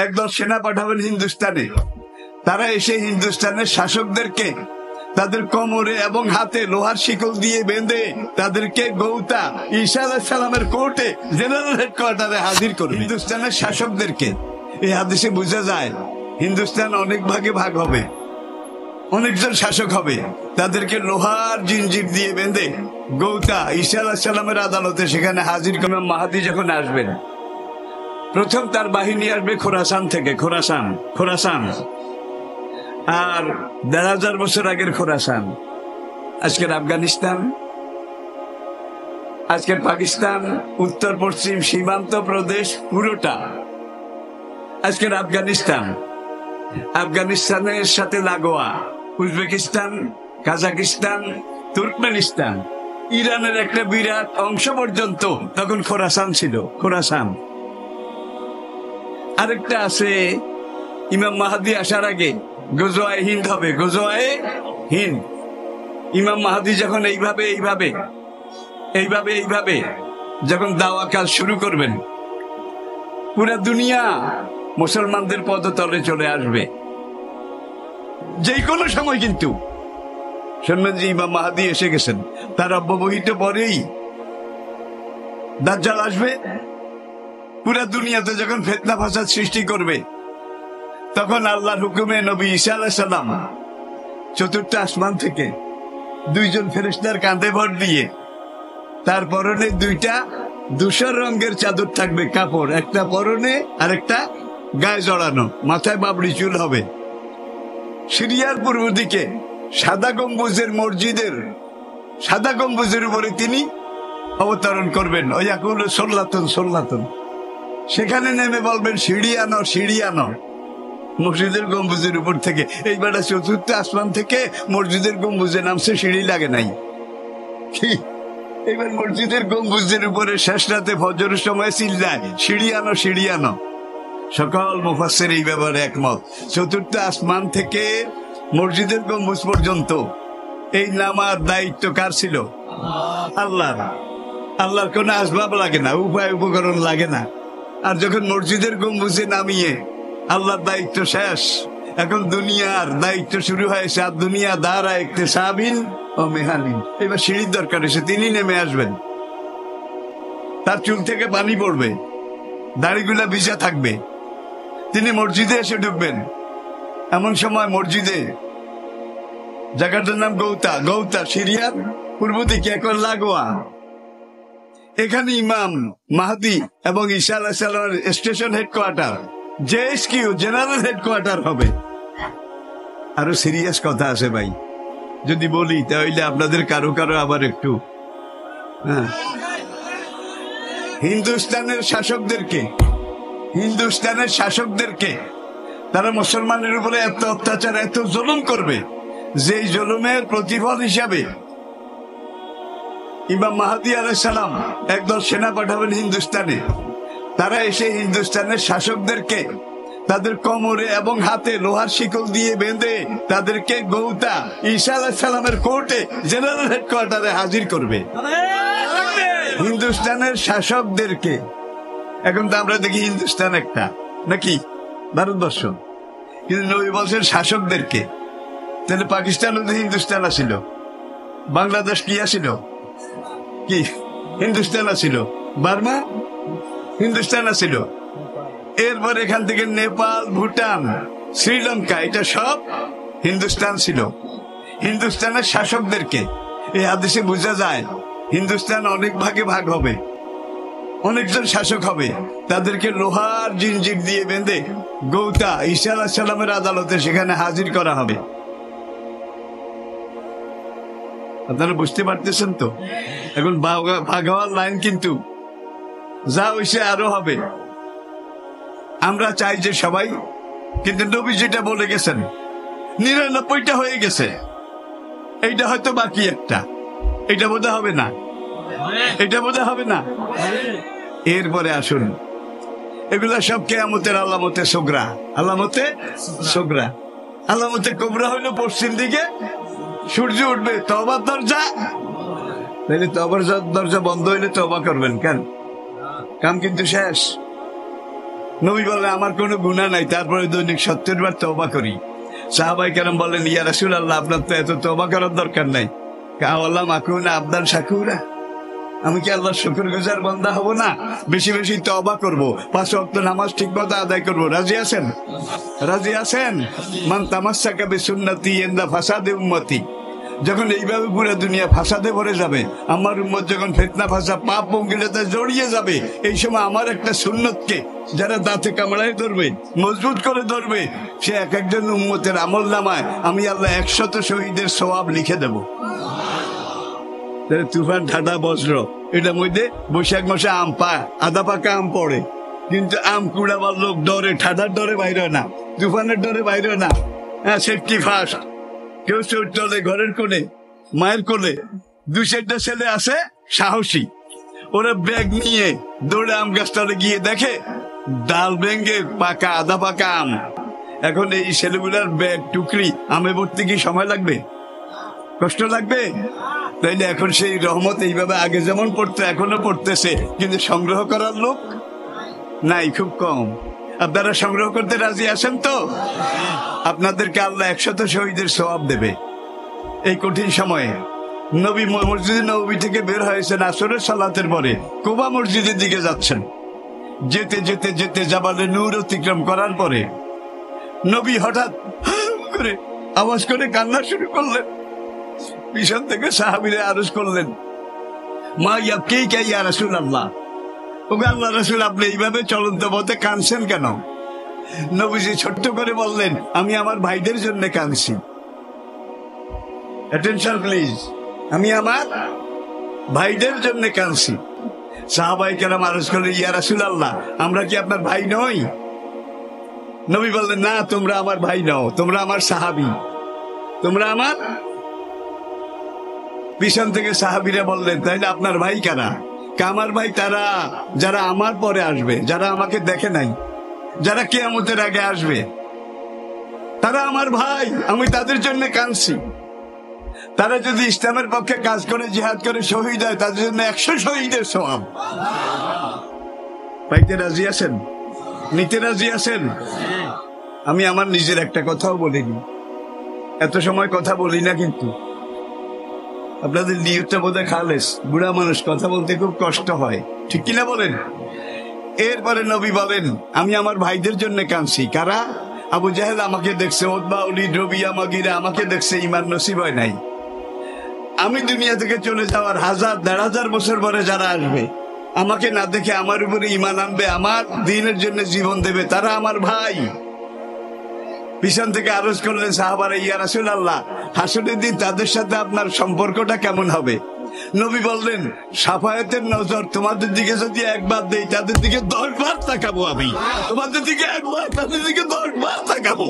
একদল সেনা পাঠাবেন হিন্দুস্তানে। তারা এসে হিন্দুস্তানের শাসকদেরকে তাদের কোমরে এবং হাতে লোহার শিকল দিয়ে বেঁধে তাদেরকে গৌতা ঈসা আলাইহিস সালামের কোর্টে জেনারেল হেডকোয়ার্টারে হাজির করবে। হিন্দুস্তানের শাসকদেরকে এই হাদিসে বোঝা যায় হিন্দুস্তান অনেক ভাগে ভাগ হবে, অনেকজন শাসক হবে। তাদেরকে লোহার জিনজির দিয়ে বেঁধে গৌতা ঈসা আলাইহিস সালামের আদালতে সেখানে হাজির করবে। মাহাদি যখন আসবেন প্রথম তার বাহিনী আসবে খোরাসান থেকে। খোরাসান আর ১,৫০০ বছর আগের খোরাসান, আজকের আফগানিস্তান, আজকের পাকিস্তান, উত্তর পশ্চিম সীমান্ত প্রদেশ পুরোটা আজকের আফগানিস্তানের সাথে লাগোয়া উজবেকিস্তান, কাজাকিস্তান, তুর্কমেনিস্তান, ইরানের একটা বিরাট অংশ পর্যন্ত তখন খোরাসান ছিল। খোরাসান আরেকটা আছে ইমাম মাহাদি আসার আগে গজওয়ায়ে হিন্দ হবে। গজওয়ায়ে হিন্দ ইমাম মাহাদি যখন এইভাবে যখন দাওয়া কাজ শুরু করবেন, পুরা দুনিয়া মুসলমানদের পদতলে চলে আসবে যে কোনো সময়। কিন্তু শুনবেন যে ইমাম মাহাদি এসে গেছেন, তার অব্যবহিত পরেই দাজ্জাল আসবে। পুরা দুনিয়াতে যখন ফিতনা ফাসাদ সৃষ্টি করবে, তখন আল্লাহর হুকুমে নবী ঈসা আলাইহিস সালাম চতুর্থ আসমান থেকে 2 জন ফেরেশতার কাঁধে ভর দিয়ে তার পরনে 2টা ধূসর রঙের চাদর থাকবে, কাপড়, একটা পরনে আর একটা গায়ে জড়ানো, মাথায় বাবড়ি চুল হবে। সিরিয়ার পূর্ব দিকে সাদা গম্বুজের উপরে তিনি অবতরণ করবেন। ওই আকুল সোল্লাতন সেখানে নেমে বলবেন সিঁড়ি আনো মসজিদের গম্বুজের উপর থেকে। এইবার চতুর্থ আসমান থেকে মসজিদের গম্বুজে নামছে, সিঁড়ি লাগে নাই। এবার মসজিদের গম্বুজের উপরে শেষ রাতে ফজরের সময় চিল্লায় সিঁড়ি আনো। সকল মুফাসসির এই ব্যাপারে একমত। চতুর্থ আসমান থেকে মসজিদের গম্বুজ পর্যন্ত এই নামার দায়িত্ব কার ছিল? আল্লাহর কোনো আসবাব লাগে না, উপকরণ লাগে না। আর যখন মসজিদের গম্বুজে নামিয়ে আল্লাহর দায়িত্ব শেষ, এখন দুনিয়ার দায়িত্ব শুরু হয়েছে। আর দুনিয়া দাঁড়া একটু সাবিন ও মেহানিন। এবার সিঁড়ির দরকার এসে তিনি নেমে আসবেন, তার চুল থেকে পানি পড়বে, দাড়িগুলা ভিজা থাকবে, তিনি মসজিদে এসে ঢুকবেন। এমন সময় মসজিদে, জায়গাটার নাম গৌতা সিরিয়ার পূর্ব দিকে এখন লাগোয়া, এখানে ইমাম মাহাদি এবং ঈসা আলাইহিস সালামের স্টেশন হেডকোয়ার্টার, জেএসকিউ জেনারেল হেডকোয়ার্টার হবে। আরো সিরিয়াস কথা আছে ভাই, যদি বলি তাহলে আপনাদের কারো আবার একটু হিন্দুস্তানের শাসকদেরকে তারা মুসলমানের উপরে এত অত্যাচার, এত জুলুম করবে, যে জুলুমের প্রতিফল হিসাবে ইমাম মাহাদি আলাইহিস সালাম একদল সেনা পাঠাবেন হিন্দুস্তানে। তারা এসে হিন্দুস্তানের শাসকদেরকে তাদের কোমরে এবং হাতে লোহার শিকল দিয়ে বেঁধে তাদেরকে গৌতা ঈসা আলাইহিস সালামের কোর্টে জেনারেল হেডকোয়ার্টারে হাজির করবে। হিন্দুস্তানের শাসকদেরকে। এখন তো আমরা দেখি হিন্দুস্তান একটা নাকি ভারতবর্ষ, কিন্তু নবী বলছেন শাসকদেরকে। তাহলে পাকিস্তানও তো হিন্দুস্তান আছিল, বাংলাদেশ কি আছিল? কি হিন্দুস্তান আছিল? বার্মা হিন্দুস্তান আছিল। এরপর এখান থেকে নেপাল, ভুটান, শ্রীলঙ্কা, এটা সব হিন্দুস্তান ছিল। হিন্দুস্তানের শাসকদেরকে এই হাদিসে বোঝা যায় হিন্দুস্তান অনেক ভাগে ভাগ হবে, অনেকজন শাসক হবে। তাদেরকে লোহার জিনজির দিয়ে বেঁধে গৌতা ঈসা আলাইহিস সালামের আদালতে সেখানে হাজির করা হবে। আপনারা বুঝতে পারতেছেন তো? এখন ভাগ হওয়ার লাইন কিন্তু যা হইছে আরো হবে। আমরা চাই যে সবাই, কিন্তু নবী যেটা বলে গেছেন 99টা হয়ে গেছে, এইটা হয়তো বাকি একটা, এটা বোধ হবে না। এরপরে আসুন, এগুলা সব কিয়ামতের আলামতে কোবরা হইলো পশ্চিম দিকে সূর্য উঠবে, তওবার দরজা। তাহলে তওবার দরজা বন্ধ হইলে তওবা করবেন কেন? কাম কিন্তু শেষ। নবী বললেন আমার কোনো গুনাহ নাই, তারপরে দৈনিক 70 বার তওবা করি। সাহাবায়ে কেরাম বললেন ইয়া রাসূলুল্লাহ আপনার তো এত তওবা করার দরকার নাই। কাওয়ালাম আকুনা আবদান শাকুরা, আমি কি আল্লাহর শুকরগুজার বান্দা হব না? বেশি বেশি তওবা করব, 5 ওয়াক্ত নামাজ ঠিকমতো আদায় করব। রাজি আছেন? রাজি আছেন? মান তামাসসাকা বিসুন্নতি ইনদা ফাসাদি উম্মতি। যখন এইভাবে পুরো দুনিয়া ফাসাদে ভরে যাবে, আমার উম্মত যখন ফিতনা ফাসাদ পাপ মঙ্গলতাতে জড়িয়ে যাবে, এই সময় আমার একটা সুন্নতকে যারা দাঁতে কামড়ায় ধরবে, মজবুত করে ধরবে, সে এক একজন উম্মতের আমল নামায় আমি আল্লাহ 100 শহীদের সওয়াব লিখে দেব। তুফান ঠাডা বজ্র, এটার মধ্যে বৈশাখ মাসে আম পায়, আধা পাকা আম পড়ে, কিন্তু আম কুড়াবার লোক ডরে, ঠাডার ডরে বাইরে হয় না, তুফানের ডরে বাইরে হয় না। হ্যাঁ, সেফটি ফার্স্ট। কেউ চলে ঘরের কোণে, মায়ের কোলে 2-4টা ছেলে আছে সাহসী, ওরা ব্যাগ নিয়ে দৌড়ে আম গাছটাতে গিয়ে দেখে ডাল ভেঙ্গে পাকা আধা পাকা আম। এখন এই ছেলেগুলার ব্যাগ টুকরি আমে ভর্তি কি সময় লাগবে? কষ্ট লাগবে? তাইলে এখন সেই রহমত এইভাবে আগে যেমন পড়তো এখনো পড়তেছে, কিন্তু সংগ্রহ করার লোক নাই, খুব কম। আপনারা সংগ্রহ করতে রাজি আছেন তো? আপনাদেরকে আল্লাহ 100 শহীদের সওয়াব দেবে এই কঠিন সময়ে। নবী মসজিদে নববী থেকে বের হয়েছেন আসরের সালাতের পরে, কুবা মসজিদের দিকে যাচ্ছেন। যেতে যেতে যেতে জাবালে নূর অতিক্রম করার পরে নবী হঠাৎ করে আওয়াজ করে কান্না শুরু করলেন। পিছন থেকে সাহাবীরা আরজ করলেন, মা ইয়াবকিকা ইয়া রাসূলুল্লাহ, ওগো আল্লাহর রাসূল আপনি এইভাবে চলন্ত পথে কাঁদছেন কেন? নবীজি ছোট্ট করে বললেন, আমি আমার ভাইদের জন্য কাঁদছি। অ্যাটেনশন প্লিজ, আমি আমার ভাইদের জন্য কাঁদছি। সাহাবায়ে কেরাম আরজ করলেন, ইয়া রাসূলুল্লাহ আমরা কি আপনার ভাই নই? নবী বললেন, না তোমরা আমার ভাই নও, তোমরা আমার সাহাবী, তোমরা আমার। পিছন থেকে সাহাবীরা বললেন, তাইলে আপনার ভাই কারা? আমার ভাই তারা যারা আমার পরে আসবে, যারা আমাকে দেখে নাই, যারা কিয়ামতের আগে আসবে, তারা আমার ভাই, আমি তাদের জন্য কাঁদছি। তারা যদি ইসলামের পক্ষে কাজ করে জিহাদ করে শহীদ হয়, তাদের জন্য 100 শহীদের সওয়াব। পাইতে রাজি আছেন? নিতে রাজি আছেন? আমি আমার নিজের একটা কথাও বলিনি, এত সময় কথা বলি না, কিন্তু আপনাদের নিয়তটা বোধহয় খালেস। বুড়া মানুষ, কথা বলতে খুব কষ্ট হয়, ঠিক কিনা বলেন? এরপরে নবী বলেন, আমি আমার ভাইদের জন্য কাঁদছি। কারা? আবু জাহেল আমাকে দেখছে, উতবা, ওলীদ, রবিয়া, মাগিরা আমাকে দেখছে, ঈমান নসিব হয় নাই। আমি দুনিয়া থেকে চলে যাওয়ার 1000-1500 বছর পরে যারা আসবে, আমাকে না দেখে আমার উপরে ঈমান আনবে, আমার দ্বীনের জন্য জীবন দেবে, তারা আমার ভাই। পিছন থেকে আরজ করলেন সাহাবারা, ইয়া রাসূলুল্লাহ হাসরের দিন তাদের সাথে আপনার সম্পর্কটা কেমন হবে? নবী বললেন, সাফায়াতের নজর তোমাদের দিকে যদি একবার দেই, তাদের দিকে 10 বার তাকাবো আমি, তোমাদের দিকে একবার, তাদের দিকে 10 বার তাকাবো।